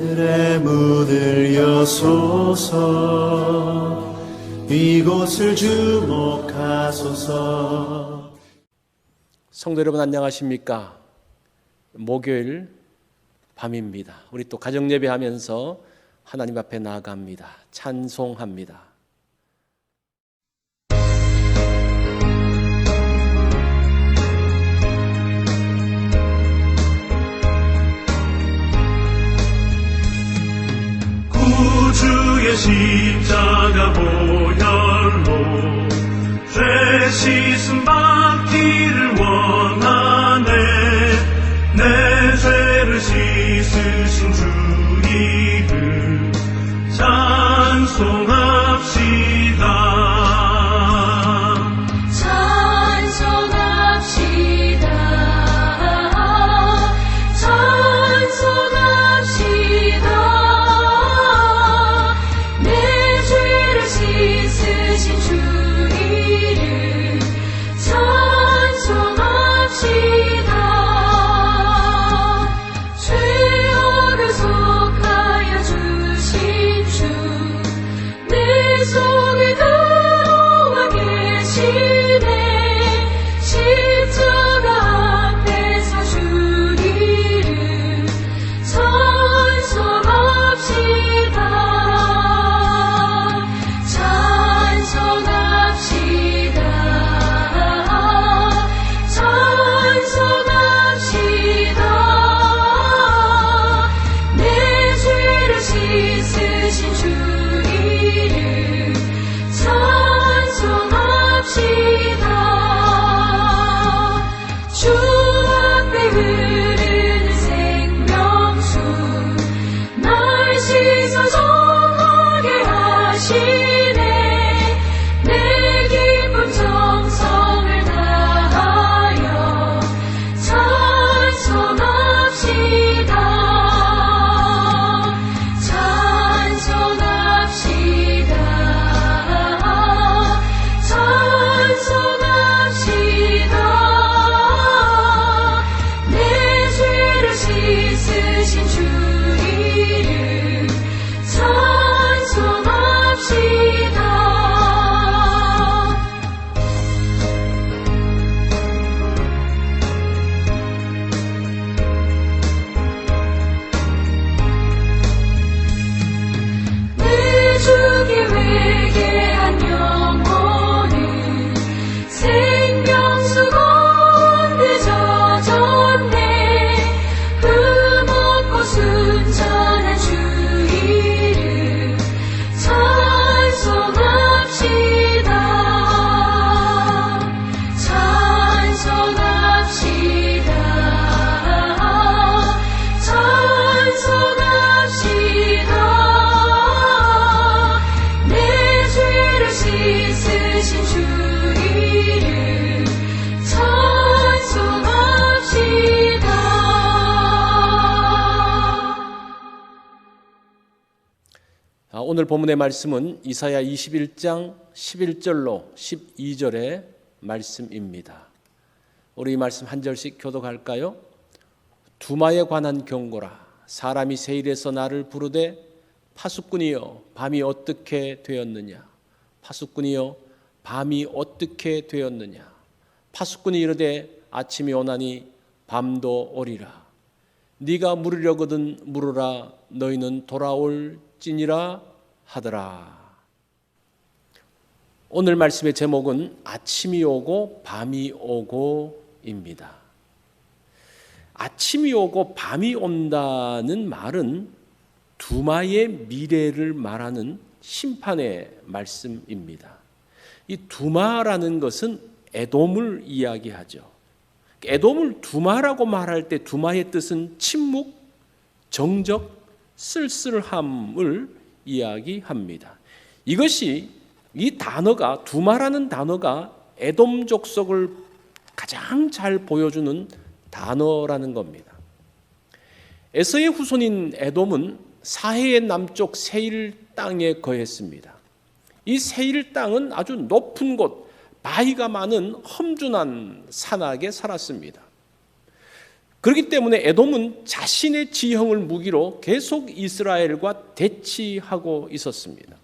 하늘의 문을 여소서 이곳을 주목하소서. 성도 여러분 안녕하십니까? 목요일 밤입니다. 우리 또 가정 예배하면서 하나님 앞에 나아갑니다. 찬송합니다. 구주의 십자가 보혈로 죄 씻음 받기를 원하네. 내 죄를 씻으신 주 이름 찬송합시다. 오늘 본문의 말씀은 이사야 21장 11절로 12절의 말씀입니다. 우리 이 말씀 한 절씩 교독할까요? 두마에 관한 경고라. 사람이 세일에서 나를 부르되 파수꾼이여 밤이 어떻게 되었느냐. 파수꾼이여 밤이 어떻게 되었느냐. 파수꾼이 이르되 아침이 오나니 밤도 오리라. 네가 물으려거든 물으라. 너희는 돌아올지니라 하더라. 오늘 말씀의 제목은 아침이 오고 밤이 오고입니다. 아침이 오고 밤이 온다는 말은 두마의 미래를 말하는 심판의 말씀입니다. 이 두마라는 것은 에돔을 이야기하죠. 에돔을 두마라고 말할 때 두마의 뜻은 침묵, 정적, 쓸쓸함을 이야기합니다. 이것이 이 단어가 두마라는 단어가 에돔 족속을 가장 잘 보여주는 단어라는 겁니다. 에서의 후손인 에돔은 사해의 남쪽 세일 땅에 거했습니다. 이 세일 땅은 아주 높은 곳, 바위가 많은 험준한 산악에 살았습니다. 그렇기 때문에 에돔은 자신의 지형을 무기로 계속 이스라엘과 대치하고 있었습니다.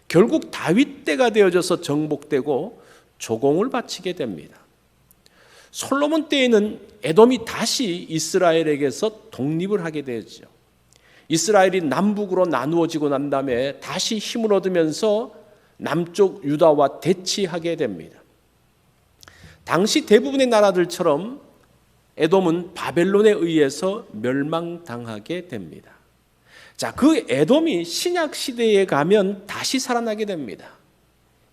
결국 다윗 때가 되어져서 정복되고 조공을 바치게 됩니다. 솔로몬 때에는 에돔이 다시 이스라엘에게서 독립을 하게 되죠. 이스라엘이 남북으로 나누어지고 난 다음에 다시 힘을 얻으면서 남쪽 유다와 대치하게 됩니다. 당시 대부분의 나라들처럼 에돔은 바벨론에 의해서 멸망당하게 됩니다. 자, 그 에돔이 신약 시대에 가면 다시 살아나게 됩니다.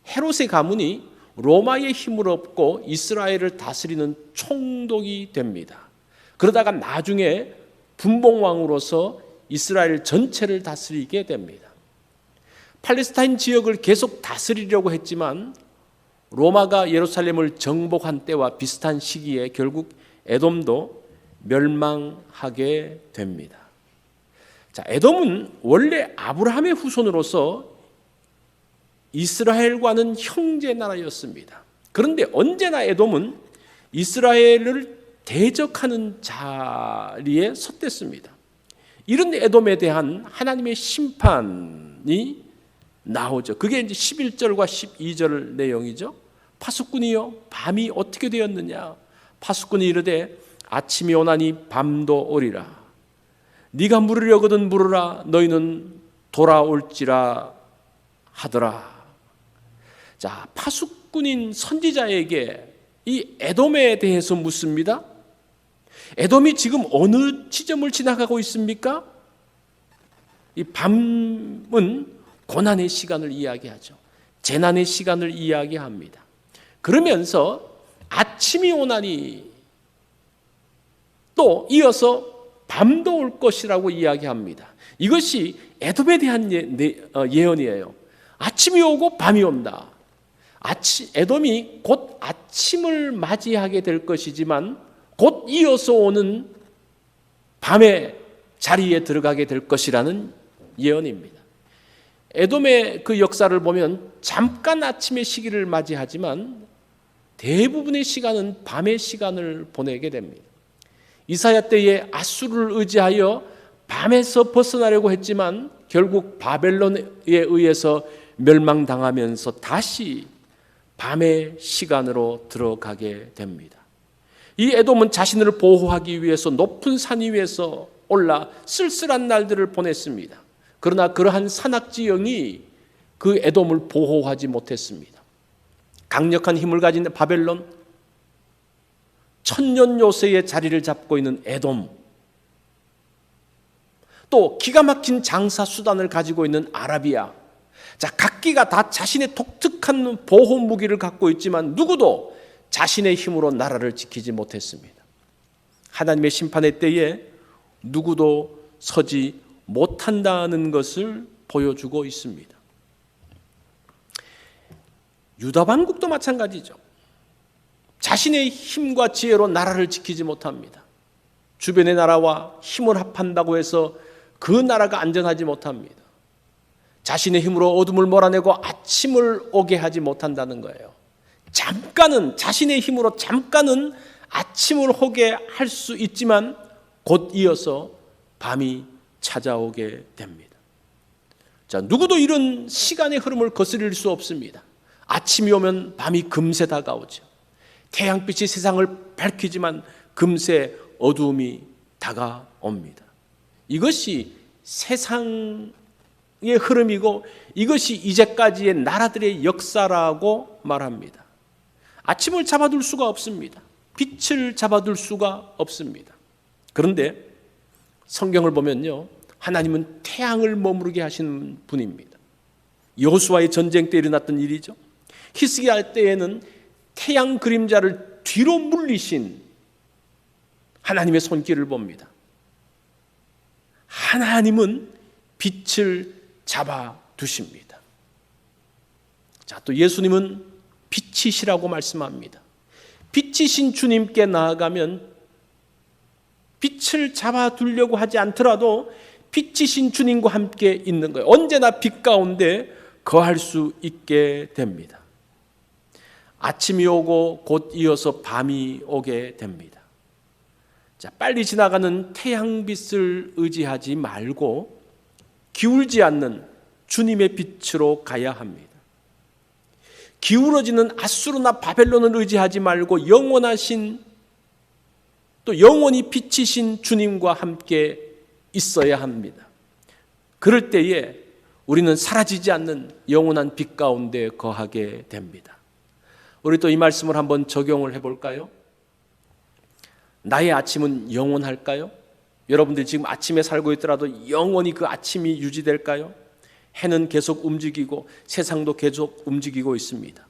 헤롯의 가문이 로마의 힘을 얻고 이스라엘을 다스리는 총독이 됩니다. 그러다가 나중에 분봉왕으로서 이스라엘 전체를 다스리게 됩니다. 팔레스타인 지역을 계속 다스리려고 했지만 로마가 예루살렘을 정복한 때와 비슷한 시기에 결국 에돔도 멸망하게 됩니다. 자, 에돔은 원래 아브라함의 후손으로서 이스라엘과는 형제 나라였습니다. 그런데 언제나 에돔은 이스라엘을 대적하는 자리에 섰댔습니다. 이런 에돔에 대한 하나님의 심판이 나오죠. 그게 이제 11절과 12절 내용이죠. 파수꾼이요 밤이 어떻게 되었느냐. 파수꾼이 이르되 아침이 오나니 밤도 오리라. 네가 물으려거든 물으라. 너희는 돌아올지라 하더라. 자, 파수꾼인 선지자에게 이 에돔에 대해서 묻습니다. 에돔이 지금 어느 지점을 지나가고 있습니까? 이 밤은 고난의 시간을 이야기하죠. 재난의 시간을 이야기합니다. 그러면서 아침이 오나니 또 이어서 밤도 올 것이라고 이야기합니다. 이것이 에돔에 대한 예언이에요. 아침이 오고 밤이 온다. 에돔이 곧 아침을 맞이하게 될 것이지만 곧 이어서 오는 밤의 자리에 들어가게 될 것이라는 예언입니다. 에돔의 그 역사를 보면 잠깐 아침의 시기를 맞이하지만 대부분의 시간은 밤의 시간을 보내게 됩니다. 이사야 때에 아수르를 의지하여 밤에서 벗어나려고 했지만 결국 바벨론에 의해서 멸망당하면서 다시 밤의 시간으로 들어가게 됩니다. 이 에돔은 자신을 보호하기 위해서 높은 산 위에서 올라 쓸쓸한 날들을 보냈습니다. 그러나 그러한 산악지형이 그 에돔을 보호하지 못했습니다. 강력한 힘을 가진 바벨론, 천년 요새의 자리를 잡고 있는 에돔, 또 기가 막힌 장사 수단을 가지고 있는 아라비아. 자, 각기가 다 자신의 독특한 보호 무기를 갖고 있지만 누구도 자신의 힘으로 나라를 지키지 못했습니다. 하나님의 심판의 때에 누구도 서지 못한다는 것을 보여주고 있습니다. 유다 왕국도 마찬가지죠. 자신의 힘과 지혜로 나라를 지키지 못합니다. 주변의 나라와 힘을 합한다고 해서 그 나라가 안전하지 못합니다. 자신의 힘으로 어둠을 몰아내고 아침을 오게 하지 못한다는 거예요. 잠깐은 자신의 힘으로 잠깐은 아침을 오게 할 수 있지만 곧 이어서 밤이 찾아오게 됩니다. 자, 누구도 이런 시간의 흐름을 거스릴 수 없습니다. 아침이 오면 밤이 금세 다가오죠. 태양빛이 세상을 밝히지만 금세 어두움이 다가옵니다. 이것이 세상의 흐름이고 이것이 이제까지의 나라들의 역사라고 말합니다. 아침을 잡아둘 수가 없습니다. 빛을 잡아둘 수가 없습니다. 그런데 성경을 보면요, 하나님은 태양을 머무르게 하시는 분입니다. 여호수아의 전쟁 때 일어났던 일이죠. 히스기야 때에는 태양 그림자를 뒤로 물리신 하나님의 손길을 봅니다. 하나님은 빛을 잡아두십니다. 자, 또 예수님은 빛이시라고 말씀합니다. 빛이신 주님께 나아가면 빛을 잡아두려고 하지 않더라도 빛이신 주님과 함께 있는 거예요. 언제나 빛 가운데 거할 수 있게 됩니다. 아침이 오고 곧 이어서 밤이 오게 됩니다. 자, 빨리 지나가는 태양빛을 의지하지 말고 기울지 않는 주님의 빛으로 가야 합니다. 기울어지는 아수르나 바벨론을 의지하지 말고 영원하신 또 영원히 빛이신 주님과 함께 있어야 합니다. 그럴 때에 우리는 사라지지 않는 영원한 빛 가운데 거하게 됩니다. 우리 또 이 말씀을 한번 적용을 해볼까요? 나의 아침은 영원할까요? 여러분들이 지금 아침에 살고 있더라도 영원히 그 아침이 유지될까요? 해는 계속 움직이고 세상도 계속 움직이고 있습니다.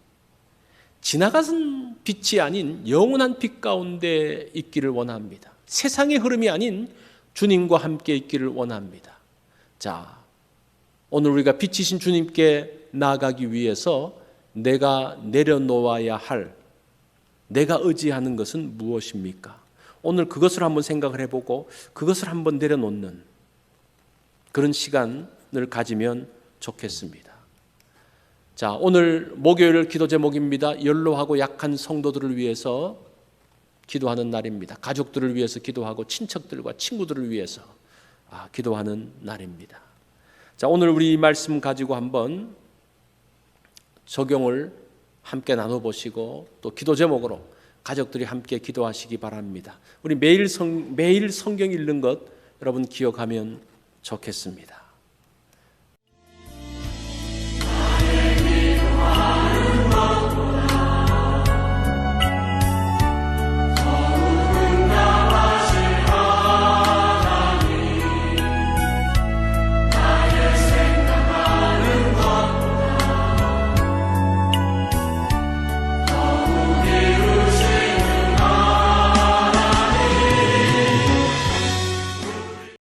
지나가는 빛이 아닌 영원한 빛 가운데 있기를 원합니다. 세상의 흐름이 아닌 주님과 함께 있기를 원합니다. 자, 오늘 우리가 빛이신 주님께 나아가기 위해서 내가 내려놓아야 할, 내가 의지하는 것은 무엇입니까? 오늘 그것을 한번 생각을 해보고 그것을 한번 내려놓는 그런 시간을 가지면 좋겠습니다. 자, 오늘 목요일 기도 제목입니다. 연로하고 약한 성도들을 위해서 기도하는 날입니다. 가족들을 위해서 기도하고 친척들과 친구들을 위해서 기도하는 날입니다. 자, 오늘 우리 이 말씀 가지고 한번 적용을 함께 나눠보시고 또 기도 제목으로 가족들이 함께 기도하시기 바랍니다. 우리 매일 성경 읽는 것 여러분 기억하면 좋겠습니다.